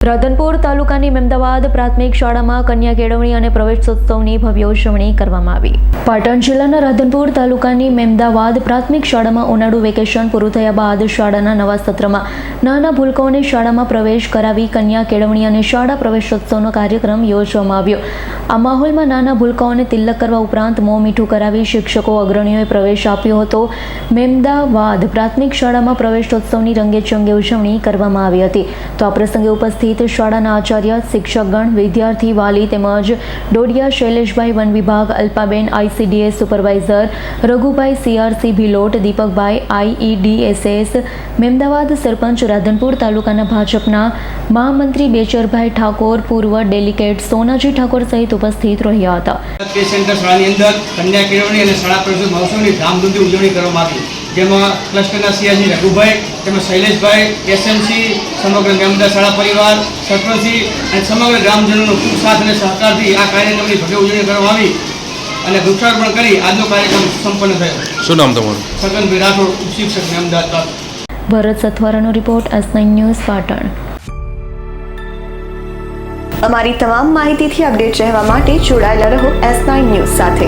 રાધનપુર તાલુકાની મેમદાવાદ પ્રાથમિક શાળામાં કન્યા કેળવણી અને પ્રવેશોત્સવની ભવ્ય ઉજવણી કરવામાં આવી. પાટણ જિલ્લાના રાધનપુર તાલુકાની મેમદાવાદ પ્રાથમિક શાળામાં ઉનાળુ વેકેશન પૂરું થયા બાદ શાળાના નવા સત્રમાં નાના ભૂલકાઓને શાળામાં પ્રવેશ કરાવી કન્યા કેળવણી અને શાળા પ્રવેશોત્સવનો કાર્યક્રમ યોજવામાં આવ્યો. આ માહોલમાં નાના ભૂલકાઓને તિલક કરવા ઉપરાંત મોં મીઠું કરાવી શિક્ષકો અગ્રણીઓએ પ્રવેશ આપ્યો હતો. મેમદાવાદ પ્રાથમિક શાળામાં પ્રવેશોત્સવની રંગેચંગે ઉજવણી કરવામાં આવી હતી. તો આ પ્રસંગે ઉપસ્થિત શાળાના આચાર્ય, શિક્ષકગણ, વિદ્યાર્થી, વાલી તેમજ ડોડિયા શૈલેષભાઈ, વન વિભાગ, Alpaben, ICDS supervisor Raghubhai, CRC ભિલોટ, દીપકભાઈ, IEDSS મેમદાવાદ, સરપંચ રાધનપુર તાલુકાના ભાજપના મહામંત્રી બેચરભાઈ ઠાકોર, પૂર્વ ડેલિગેટ સોનાજી ઠાકોર સહિત ઉપસ્થિત રહ્યા હતા. સેન્ટર શાળાની અંદર કન્યા કેળવણી અને શાળા પ્રવેશ મહોત્સવની ધામધૂમથી ઉજવણી કરવામાં આવી, જેમાં ક્લસ્ટરના CRC રઘુભાઈ, તેમજ શૈલેષભાઈ, SMC, સમગ્ર મેમદા શાળા પરિવાર, સરપંચી અને સમગ્ર ગ્રામજનોનો ખૂબ સાથ અને સહકારથી આ કાર્યક્રમની ભવ્ય ઉજવણી કરવામાં આવી અને વૃક્ષારોપણ કરી આજનો કાર્યક્રમ સંપન્ન થયો. શું નામ તમારું? સગનભાઈ રાઠોડ, શિક્ષક મેમદા. ભરત સથવારાનો રિપોર્ટ, S9 ન્યૂઝ, પાટણ. અમારી તમામ માહિતીથી અપડેટ રહેવા માટે જોડાયેલા રહો S9 ન્યૂઝ સાથે.